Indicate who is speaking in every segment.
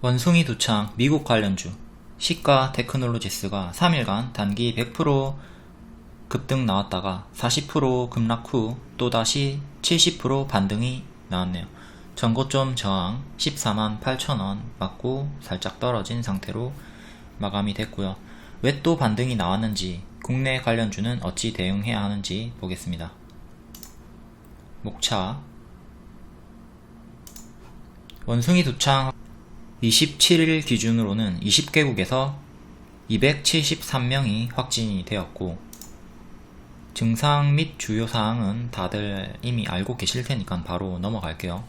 Speaker 1: 원숭이 두창 미국 관련주 시가 테크놀로지스가 3일간 단기 100% 급등 나왔다가 40% 급락 후 또다시 70% 반등이 나왔네요. 전고점 저항 14만 8천원 맞고 살짝 떨어진 상태로 마감이 됐고요. 왜 또 반등이 나왔는지, 국내 관련주는 어찌 대응해야 하는지 보겠습니다. 목차 원숭이 두창 27일 기준으로는 20개국에서 273명이 확진이 되었고, 증상 및 주요 사항은 다들 이미 알고 계실 테니까 바로 넘어갈게요.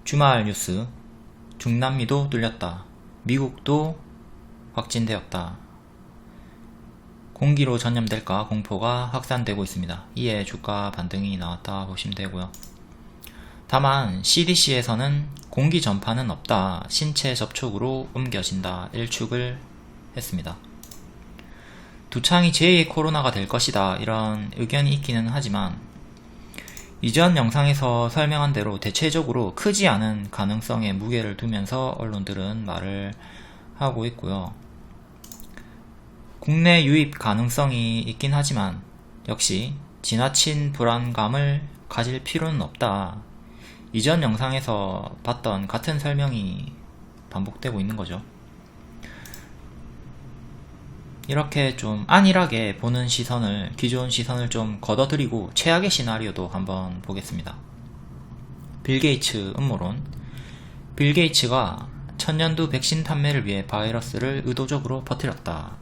Speaker 1: 주말 뉴스, 중남미도 뚫렸다. 미국도 확진되었다. 공기로 전염될까 공포가 확산되고 있습니다. 이에 주가 반등이 나왔다 보시면 되고요. 다만 CDC에서는 공기 전파는 없다, 신체 접촉으로 옮겨진다 일축을 했습니다. 두창이 제2의 코로나가 될 것이다 이런 의견이 있기는 하지만, 이전 영상에서 설명한 대로 대체적으로 크지 않은 가능성에 무게를 두면서 언론들은 말을 하고 있고요. 국내 유입 가능성이 있긴 하지만 역시 지나친 불안감을 가질 필요는 없다. 이전 영상에서 봤던 같은 설명이 반복되고 있는 거죠. 이렇게 좀 안일하게 보는 시선을, 기존 시선을 좀 걷어들이고 최악의 시나리오도 한번 보겠습니다. 빌 게이츠 음모론. 빌 게이츠가 천년두 백신 판매를 위해 바이러스를 의도적으로 퍼뜨렸다.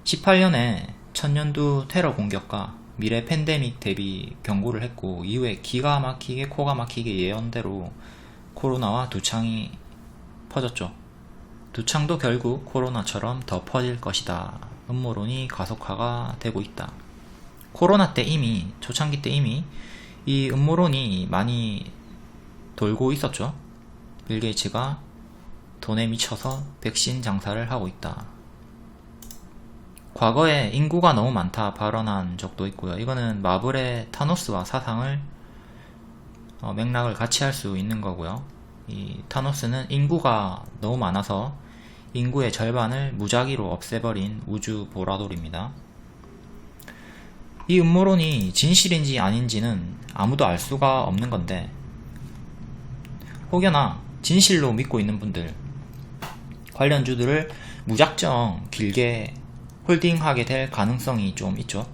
Speaker 1: 18년에 천년두 테러 공격과 미래 팬데믹 대비 경고를 했고, 이후에 기가 막히게 코가 막히게 예언대로 코로나와 두창이 퍼졌죠. 두창도 결국 코로나처럼 더 퍼질 것이다. 음모론이 가속화가 되고 있다. 코로나 때 이미, 초창기 때 이미 이 음모론이 많이 돌고 있었죠. 빌 게이츠가 돈에 미쳐서 백신 장사를 하고 있다. 과거에 인구가 너무 많다 발언한 적도 있고요. 이거는 마블의 타노스와 사상을 맥락을 같이 할 수 있는 거고요. 이 타노스는 인구가 너무 많아서 인구의 절반을 무작위로 없애버린 우주 보라돌입니다. 이 음모론이 진실인지 아닌지는 아무도 알 수가 없는 건데, 혹여나 진실로 믿고 있는 분들, 관련주들을 무작정 길게 홀딩하게 될 가능성이 좀 있죠.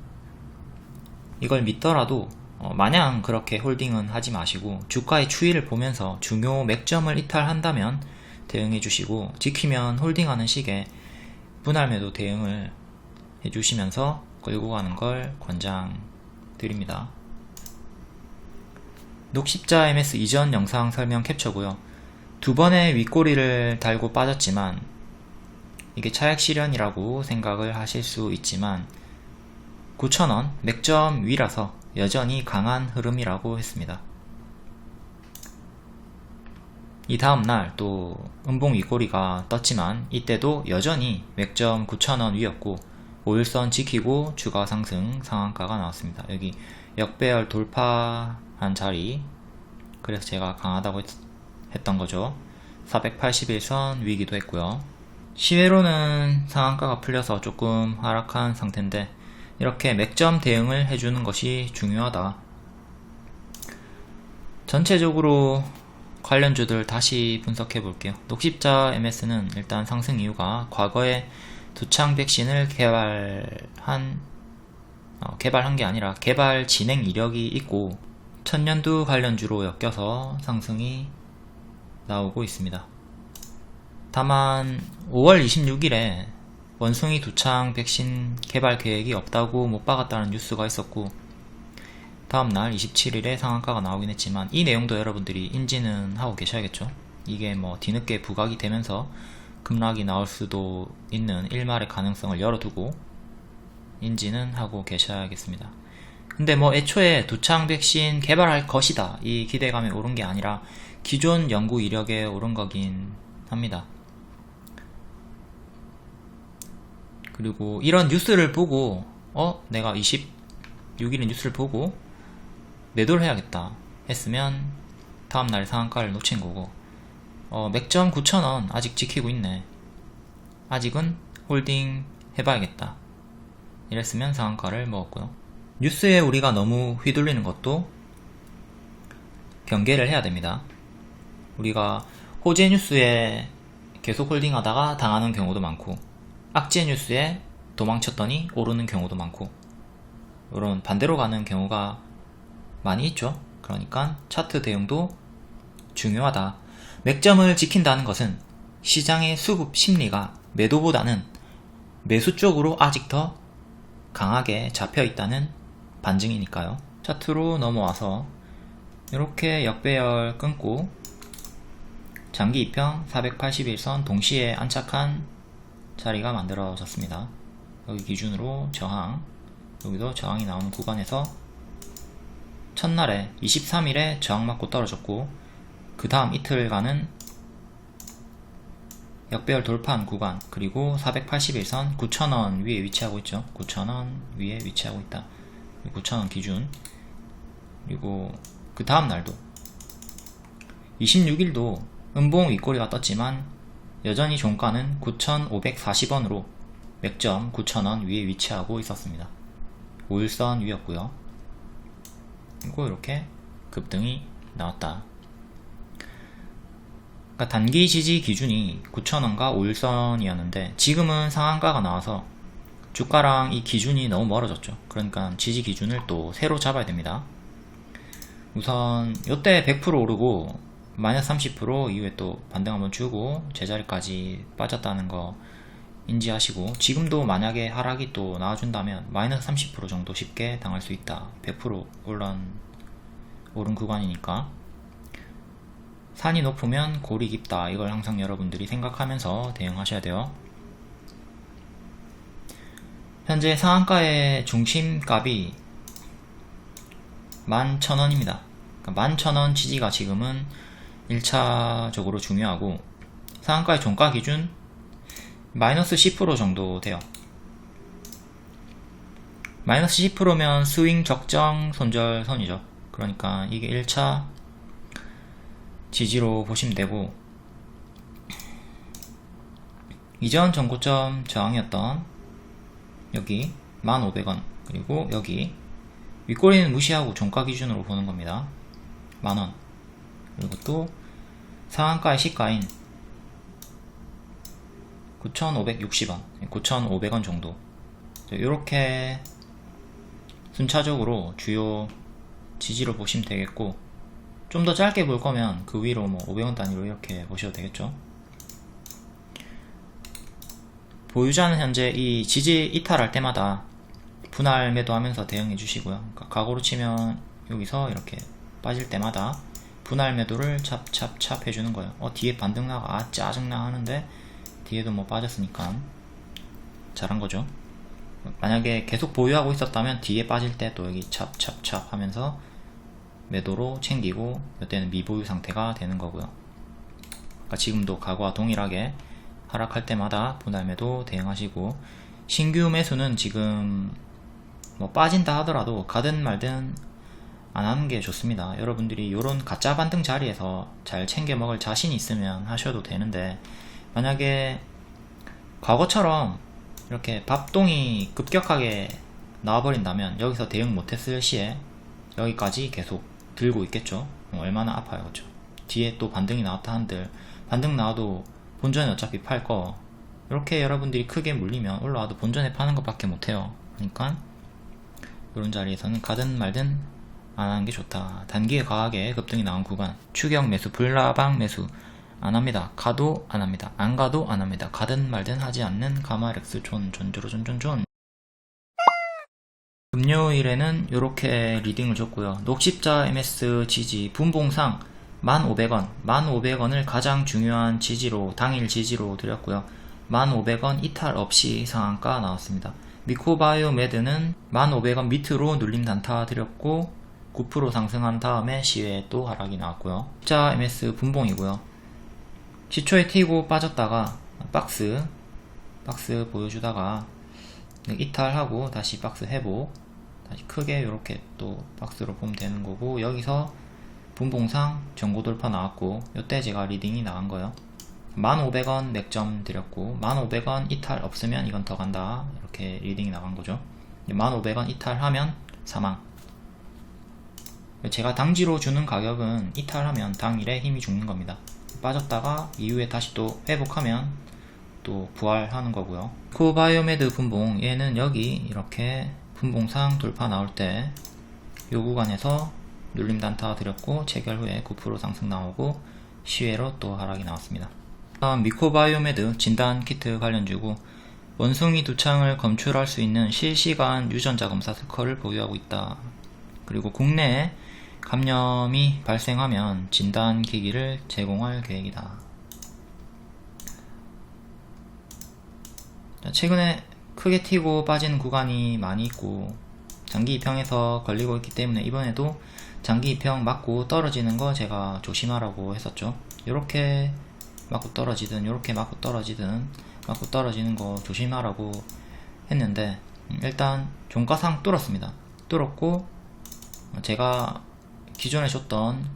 Speaker 1: 이걸 믿더라도 마냥 그렇게 홀딩은 하지 마시고, 주가의 추이를 보면서 중요 맥점을 이탈한다면 대응해 주시고, 지키면 홀딩하는 식의 분할 매도 대응을 해 주시면서 끌고 가는 걸 권장드립니다. 녹십자 MS 이전 영상 설명 캡처고요. 두 번의 윗꼬리를 달고 빠졌지만 이게 차익 실현이라고 생각을 하실 수 있지만 9,000원 맥점 위라서 여전히 강한 흐름이라고 했습니다. 이 다음날 또 음봉 윗꼬리가 떴지만 이때도 여전히 맥점 9,000원 위였고 5일선 지키고 주가 상승 상한가가 나왔습니다. 여기 역배열 돌파한 자리, 그래서 제가 강하다고 했던 거죠. 481선 위기도 했고요. 시외로는 상한가가 풀려서 조금 하락한 상태인데, 이렇게 맥점 대응을 해주는 것이 중요하다. 전체적으로 관련주들 다시 분석해 볼게요. 녹십자 MS는 일단 상승 이유가 과거에 두창 백신을 개발한 게 아니라 개발 진행 이력이 있고 천년두 관련주로 엮여서 상승이 나오고 있습니다. 다만 5월 26일에 원숭이 두창 백신 개발 계획이 없다고 못 박았다는 뉴스가 있었고, 다음날 27일에 상한가가 나오긴 했지만 이 내용도 여러분들이 인지는 하고 계셔야겠죠. 이게 뭐 뒤늦게 부각이 되면서 급락이 나올 수도 있는 일말의 가능성을 열어두고 인지는 하고 계셔야겠습니다. 근데 뭐 애초에 두창 백신 개발할 것이다 이 기대감에 오른 게 아니라 기존 연구 이력에 오른 거긴 합니다. 그리고 이런 뉴스를 보고 내가 26일의 뉴스를 보고 매도를 해야겠다 했으면 다음날 상한가를 놓친 거고, 맥점 9,000원 아직 지키고 있네. 아직은 홀딩 해봐야겠다. 이랬으면 상한가를 먹었고요. 뉴스에 우리가 너무 휘둘리는 것도 경계를 해야 됩니다. 우리가 호재 뉴스에 계속 홀딩하다가 당하는 경우도 많고, 악재 뉴스에 도망쳤더니 오르는 경우도 많고, 이런 반대로 가는 경우가 많이 있죠. 그러니까 차트 대응도 중요하다. 맥점을 지킨다는 것은 시장의 수급 심리가 매도보다는 매수 쪽으로 아직 더 강하게 잡혀 있다는 반증이니까요. 차트로 넘어와서 이렇게 역배열 끊고 장기 2평 481선 동시에 안착한 자리가 만들어졌습니다. 여기 기준으로 저항, 여기도 저항이 나오는 구간에서 첫날에 23일에 저항 맞고 떨어졌고, 그 다음 이틀간은 역배열 돌파한 구간, 그리고 481선 9,000원 위에 위치하고 있죠. 9,000원 위에 위치하고 있다. 9,000원 기준. 그리고 그 다음 날도 26일도 음봉 윗꼬리가 떴지만 여전히 종가는 9,540원으로 맥점 9,000원 위에 위치하고 있었습니다. 5일선 위였고요. 그리고 이렇게 급등이 나왔다. 그러니까 단기 지지 기준이 9,000원과 5일선이었는데 지금은 상한가가 나와서 주가랑 이 기준이 너무 멀어졌죠. 그러니까 지지 기준을 또 새로 잡아야 됩니다. 우선 요때 100% 오르고 마이너스 30% 이후에 또 반등 한번 주고 제자리까지 빠졌다는 거 인지하시고, 지금도 만약에 하락이 또 나와준다면 마이너스 30% 정도 쉽게 당할 수 있다. 100% 오른 구간이니까. 산이 높으면 골이 깊다. 이걸 항상 여러분들이 생각하면서 대응하셔야 돼요. 현재 상한가의 중심값이 11,000원입니다. 그러니까 11,000원 지지가 지금은 1차적으로 중요하고, 상한가의 종가 기준 마이너스 10% 정도 돼요. 마이너스 10%면 스윙 적정 손절선이죠. 그러니까 이게 1차 지지로 보시면 되고, 이전 전고점 저항이었던 여기 1,500원, 그리고 여기 윗꼬리는 무시하고 종가 기준으로 보는 겁니다. 만원. 그리고 또 상한가의 시가인 9,560원, 9,500원 정도. 이렇게 순차적으로 주요 지지로 보시면 되겠고, 좀 더 짧게 볼 거면 그 위로 뭐 500원 단위로 이렇게 보셔도 되겠죠. 보유자는 현재 이 지지 이탈할 때마다 분할 매도하면서 대응해 주시고요. 그러니까 과거로 치면 여기서 이렇게 빠질 때마다 분할 매도를 찹찹찹 해주는 거예요. 뒤에 반등 나가, 아 짜증나 하는데 뒤에도 뭐 빠졌으니까 잘한 거죠. 만약에 계속 보유하고 있었다면 뒤에 빠질 때 또 여기 찹찹찹 하면서 매도로 챙기고, 이때는 미보유 상태가 되는 거고요. 그러니까 지금도 과거와 동일하게 하락할 때마다 분할 매도 대응하시고, 신규 매수는 지금 뭐 빠진다 하더라도 가든 말든 안 하는 게 좋습니다. 여러분들이 요런 가짜 반등 자리에서 잘 챙겨 먹을 자신이 있으면 하셔도 되는데, 만약에 과거처럼 이렇게 밥동이 급격하게 나와버린다면 여기서 대응 못했을 시에 여기까지 계속 들고 있겠죠. 얼마나 아파요, 그렇죠? 뒤에 또 반등이 나왔다 한들 반등 나와도 본전에 어차피 팔 거, 이렇게 여러분들이 크게 물리면 올라와도 본전에 파는 것밖에 못해요. 그러니까 이런 자리에서는 가든 말든 안 하는 게 좋다. 단기에 과하게 급등이 나온 구간, 추격 매수, 불나방 매수 안 합니다. 가도 안 합니다. 안 가도 안 합니다. 가든 말든 하지 않는 가마렉스 존. 금요일에는 이렇게 리딩을 줬고요. 녹십자 MS 지지 분봉상 1,500원, 1,500원을 가장 중요한 지지로, 당일 지지로 드렸고요. 1,500원 이탈 없이 상한가 나왔습니다. 미코바이오메드는 1,500원 밑으로 눌림 단타 드렸고 9% 상승한 다음에 시외에 또 하락이 나왔고요. 자 MS 분봉이고요. 시초에 튀고 빠졌다가 박스 보여주다가 이탈하고 다시 박스 회복, 다시 크게 이렇게 또 박스로 보면 되는 거고, 여기서 분봉상 전고 돌파 나왔고, 요때 제가 리딩이 나간 거요. 1500원 맥점 드렸고, 1500원 이탈 없으면 이건 더 간다, 이렇게 리딩이 나간 거죠. 1500원 이탈하면 사망. 제가 당지로 주는 가격은 이탈하면 당일에 힘이 죽는 겁니다. 빠졌다가 이후에 다시 또 회복하면 또 부활하는 거고요. 미코바이오메드 분봉, 얘는 여기 이렇게 분봉상 돌파 나올 때 요 구간에서 눌림 단타 드렸고, 체결 후에 9% 상승 나오고 시외로 또 하락이 나왔습니다. 다음 미코바이오메드 진단 키트 관련주고, 원숭이 두창을 검출할 수 있는 실시간 유전자 검사 특허를 보유하고 있다. 그리고 국내에 감염이 발생하면 진단 기기를 제공할 계획이다. 최근에 크게 튀고 빠지는 구간이 많이 있고, 장기 입형에서 걸리고 있기 때문에 이번에도 장기 입형 맞고 떨어지는 거 제가 조심하라고 했었죠. 요렇게 맞고 떨어지든 요렇게 맞고 떨어지든 맞고 떨어지는 거 조심하라고 했는데, 일단 종가상 뚫었습니다. 뚫었고, 제가 기존에 줬던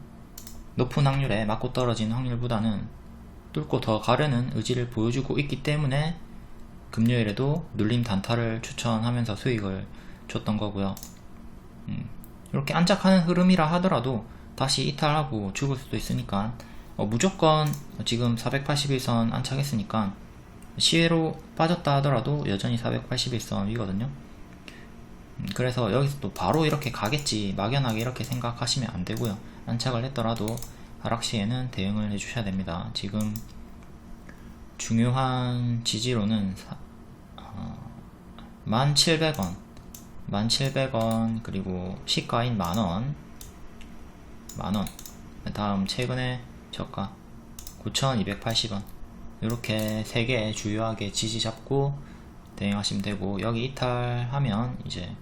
Speaker 1: 높은 확률에 맞고 떨어지는 확률보다는 뚫고 더 가려는 의지를 보여주고 있기 때문에 금요일에도 눌림 단타를 추천하면서 수익을 줬던 거고요. 이렇게 안착하는 흐름이라 하더라도 다시 이탈하고 죽을 수도 있으니까, 무조건 지금 481선 안착했으니까 시외로 빠졌다 하더라도 여전히 481선 위거든요. 그래서 여기서 또 바로 이렇게 가겠지, 막연하게 이렇게 생각하시면 안 되고요. 안착을 했더라도 하락 시에는 대응을 해주셔야 됩니다. 지금 중요한 지지로는 1700원, 1700원, 그리고 시가인 만원, 다음 최근에 저가 9280원, 이렇게 3개 주요하게 지지 잡고 대응하시면 되고, 여기 이탈하면 이제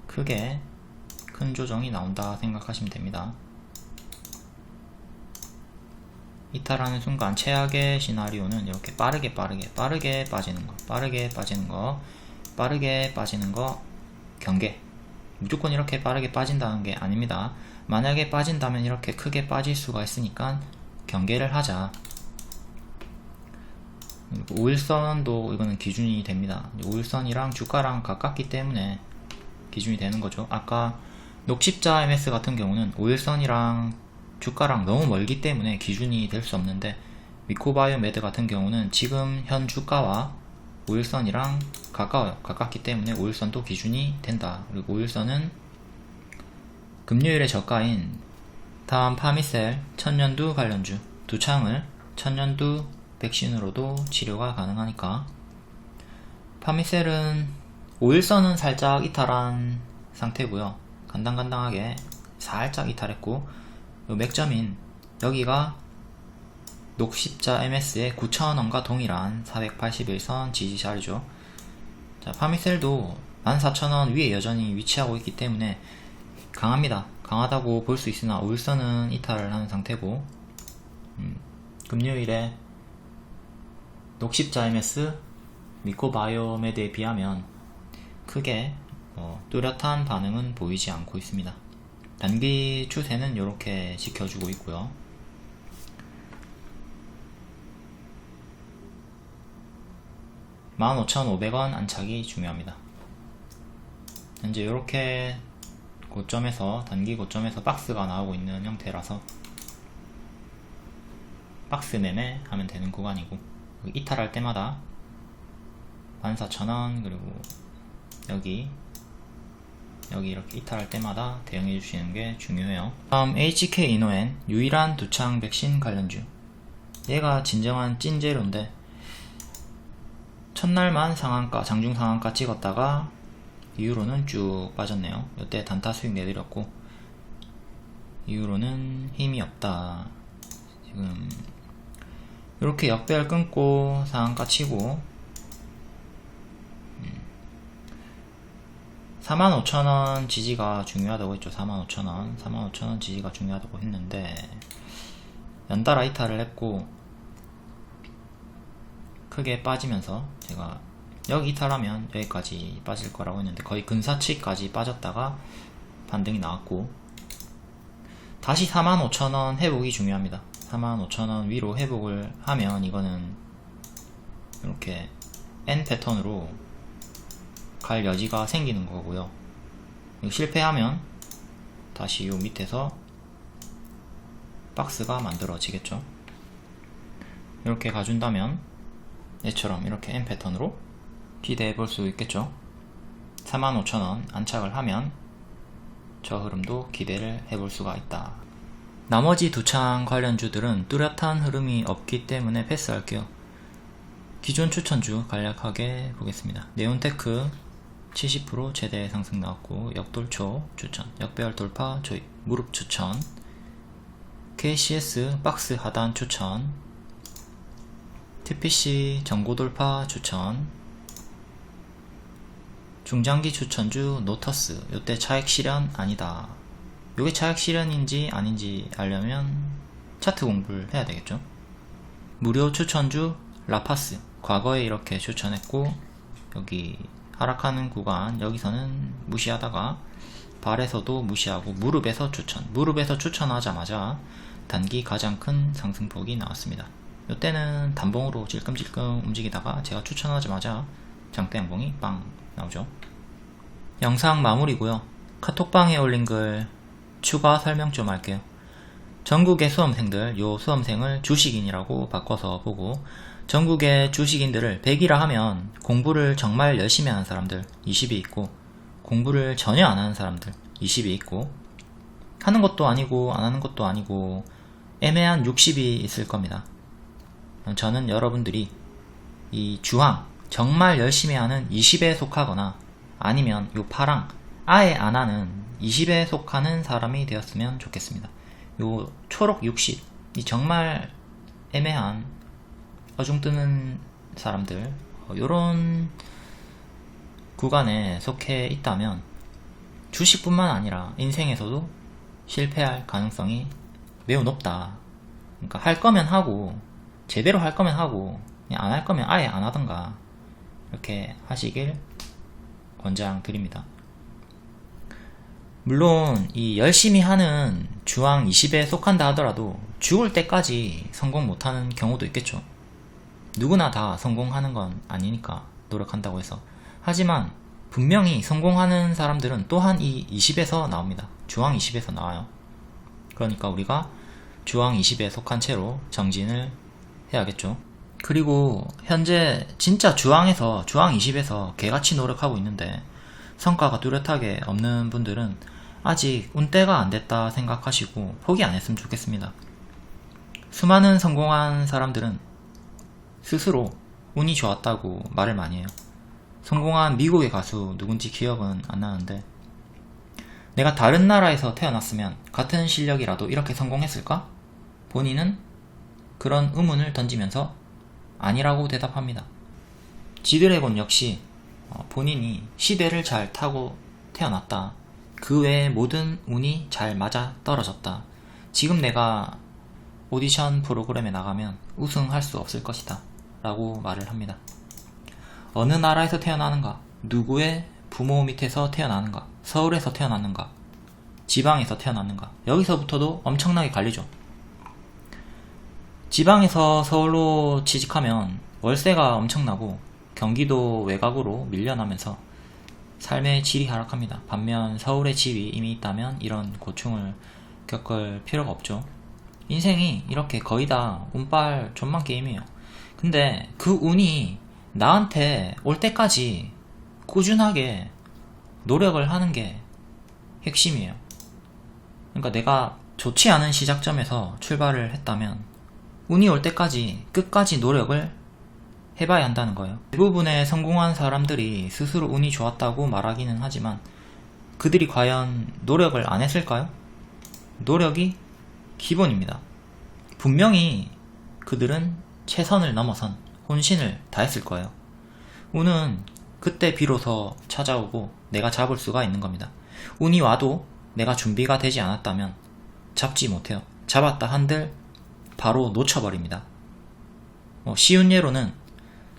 Speaker 1: 크게 큰 조정이 나온다 생각하시면 됩니다. 이탈하는 순간 최악의 시나리오는 이렇게 빠르게 빠지는 거 경계. 무조건 이렇게 빠르게 빠진다는 게 아닙니다. 만약에 빠진다면 이렇게 크게 빠질 수가 있으니까 경계를 하자. 5일선도 이거는 기준이 됩니다. 5일선이랑 주가랑 가깝기 때문에 기준이 되는 거죠. 아까 녹십자 MS 같은 경우는 5일선이랑 주가랑 너무 멀기 때문에 기준이 될 수 없는데, 미코바이오메드 같은 경우는 지금 현 주가와 5일선이랑 가깝기 때문에 5일선도 기준이 된다. 그리고 5일선은 금요일의 저가인 다음 파미셀 천년두 관련주 두창을 천년두 백신으로도 치료가 가능하니까, 파미셀은 5일선은 살짝 이탈한 상태고요. 간당간당하게 살짝 이탈했고, 요 맥점인 여기가 녹십자 MS의 9,000원과 동일한 481선 지지 자리죠. 자, 파미셀도 14,000원 위에 여전히 위치하고 있기 때문에 강합니다. 강하다고 볼 수 있으나 5일선은 이탈을 하는 상태고, 금요일에 녹십자 MS 미코바이오메드에 비하면 크게 뚜렷한 반응은 보이지 않고 있습니다. 단기 추세는 이렇게 지켜주고 있고요. (15,500원) 안착이 중요합니다. 현재 이렇게 고점에서, 단기 고점에서 박스가 나오고 있는 형태라서 박스 매매 하면 되는 구간이고, 이탈할 때마다 14,000원, 그리고 여기 이렇게 이탈할 때마다 대응해 주시는 게 중요해요. 다음 HK 이노엔 유일한 두창 백신 관련주. 얘가 진정한 찐재료인데, 첫날만 상한가, 장중 상한가 찍었다가 이후로는 쭉 빠졌네요. 이때 단타 수익 내드렸고, 이후로는 힘이 없다. 지금 이렇게 역배열 끊고 상한가 치고 45,000원 지지가 중요하다고 했죠. 45,000원 지지가 중요하다고 했는데, 연달아 이탈을 했고 크게 빠지면서, 제가 여기 이탈하면 여기까지 빠질 거라고 했는데 거의 근사치까지 빠졌다가 반등이 나왔고, 다시 45,000원 회복이 중요합니다. 45,000원 위로 회복을 하면 이거는 이렇게 N 패턴으로 갈 여지가 생기는 거고요. 실패하면 다시 요 밑에서 박스가 만들어지겠죠. 이렇게 가준다면 얘처럼 이렇게 N 패턴으로 기대해 볼 수 있겠죠. 45,000원 안착을 하면 저 흐름도 기대를 해볼 수가 있다. 나머지 두 창 관련주들은 뚜렷한 흐름이 없기 때문에 패스할게요. 기존 추천주 간략하게 보겠습니다. 네온테크 70% 최대 상승 나왔고, 역돌초 추천, 역배열 돌파 조입, 무릎 추천, KCS 박스 하단 추천, TPC 전고 돌파 추천, 중장기 추천주 노터스, 요때 차익 실현 아니다. 요게 차익 실현인지 아닌지 알려면 차트 공부를 해야 되겠죠. 무료 추천주 라파스, 과거에 이렇게 추천했고, 여기 하락하는 구간 여기서는 무시하다가 발에서도 무시하고 무릎에서 추천하자마자 단기 가장 큰 상승폭이 나왔습니다. 요때는 단봉으로 찔끔찔끔 움직이다가 제가 추천하자마자 장대 양봉이 빵 나오죠. 영상 마무리고요. 카톡방에 올린 글 추가 설명 좀 할게요. 전국의 수험생들, 요 수험생을 주식인이라고 바꿔서 보고, 전국의 주식인들을 100이라 하면 공부를 정말 열심히 하는 사람들 20이 있고, 공부를 전혀 안 하는 사람들 20이 있고, 하는 것도 아니고 안 하는 것도 아니고 애매한 60이 있을 겁니다. 저는 여러분들이 이 주황 정말 열심히 하는 20에 속하거나 아니면 요 파랑 아예 안 하는 20에 속하는 사람이 되었으면 좋겠습니다. 요 초록 60, 이 정말 애매한 어중뜨는 사람들, 요런 구간에 속해 있다면 주식뿐만 아니라 인생에서도 실패할 가능성이 매우 높다. 그러니까 할 거면 하고, 제대로 할 거면 하고, 그냥 안 할 거면 아예 안 하던가, 이렇게 하시길 권장드립니다. 물론 이 열심히 하는 주황 20에 속한다 하더라도 죽을 때까지 성공 못하는 경우도 있겠죠. 누구나 다 성공하는 건 아니니까, 노력한다고 해서. 하지만 분명히 성공하는 사람들은 또한 이 20에서 나옵니다. 주황 20에서 나와요. 그러니까 우리가 주황 20에 속한 채로 정진을 해야겠죠. 그리고 현재 진짜 주황 20에서 개같이 노력하고 있는데 성과가 뚜렷하게 없는 분들은 아직 운때가 안 됐다 생각하시고 포기 안 했으면 좋겠습니다. 수많은 성공한 사람들은 스스로 운이 좋았다고 말을 많이 해요. 성공한 미국의 가수 누군지 기억은 안 나는데, 내가 다른 나라에서 태어났으면 같은 실력이라도 이렇게 성공했을까? 본인은 그런 의문을 던지면서 아니라고 대답합니다. 지드래곤 역시 본인이 시대를 잘 타고 태어났다. 그 외의 모든 운이 잘 맞아 떨어졌다. 지금 내가 오디션 프로그램에 나가면 우승할 수 없을 것이다 라고 말을 합니다. 어느 나라에서 태어나는가, 누구의 부모 밑에서 태어나는가, 서울에서 태어났는가, 지방에서 태어났는가, 여기서부터도 엄청나게 갈리죠. 지방에서 서울로 취직하면 월세가 엄청나고 경기도 외곽으로 밀려나면서 삶의 질이 하락합니다. 반면 서울에 집이 이미 있다면 이런 고충을 겪을 필요가 없죠. 인생이 이렇게 거의 다 운빨 존만 게임이에요. 근데 그 운이 나한테 올 때까지 꾸준하게 노력을 하는 게 핵심이에요. 그러니까 내가 좋지 않은 시작점에서 출발을 했다면 운이 올 때까지 끝까지 노력을 해봐야 한다는 거예요. 대부분의 성공한 사람들이 스스로 운이 좋았다고 말하기는 하지만 그들이 과연 노력을 안 했을까요? 노력이 기본입니다. 분명히 그들은 최선을 넘어선 혼신을 다했을 거예요. 운은 그때 비로소 찾아오고 내가 잡을 수가 있는 겁니다. 운이 와도 내가 준비가 되지 않았다면 잡지 못해요. 잡았다 한들 바로 놓쳐버립니다. 쉬운 예로는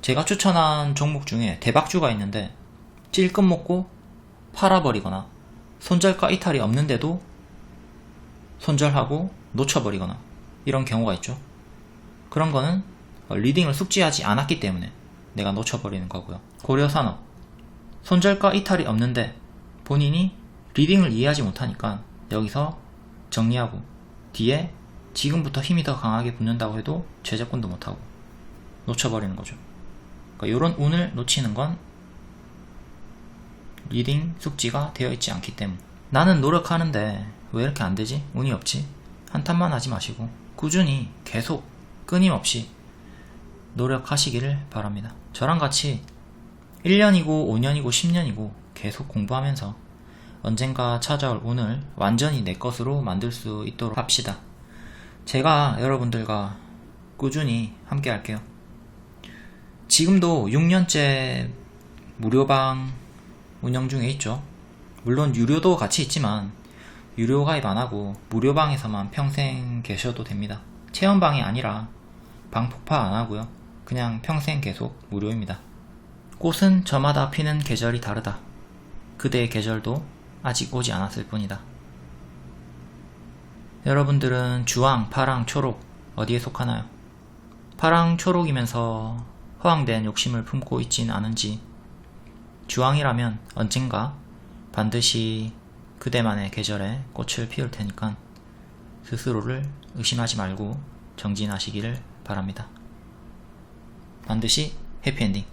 Speaker 1: 제가 추천한 종목 중에 대박주가 있는데 찔끔 먹고 팔아버리거나 손절가 이탈이 없는데도 손절하고 놓쳐버리거나 이런 경우가 있죠. 그런 거는 리딩을 숙지하지 않았기 때문에 내가 놓쳐버리는 거고요. 고려산업, 손절가 이탈이 없는데 본인이 리딩을 이해하지 못하니까 여기서 정리하고 뒤에 지금부터 힘이 더 강하게 붙는다고 해도 최저권도 못하고 놓쳐버리는 거죠. 그러니까 이런 운을 놓치는 건 리딩 숙지가 되어 있지 않기 때문. 나는 노력하는데 왜 이렇게 안 되지? 운이 없지? 한탄만 하지 마시고 꾸준히 계속 끊임없이 노력하시기를 바랍니다. 저랑 같이 1년이고 5년이고 10년이고 계속 공부하면서 언젠가 찾아올 운을 완전히 내 것으로 만들 수 있도록 합시다. 제가 여러분들과 꾸준히 함께 할게요. 지금도 6년째 무료방 운영 중에 있죠. 물론 유료도 같이 있지만 유료 가입 안하고 무료방에서만 평생 계셔도 됩니다. 체험방이 아니라 방 폭파 안하고요. 그냥 평생 계속 무료입니다. 꽃은 저마다 피는 계절이 다르다. 그대의 계절도 아직 오지 않았을 뿐이다. 여러분들은 주황, 파랑, 초록 어디에 속하나요? 파랑, 초록이면서 허황된 욕심을 품고 있진 않은지 주황이라면 언젠가 반드시 그대만의 계절에 꽃을 피울 테니까 스스로를 의심하지 말고 정진하시기를 바랍니다. 반드시 해피엔딩.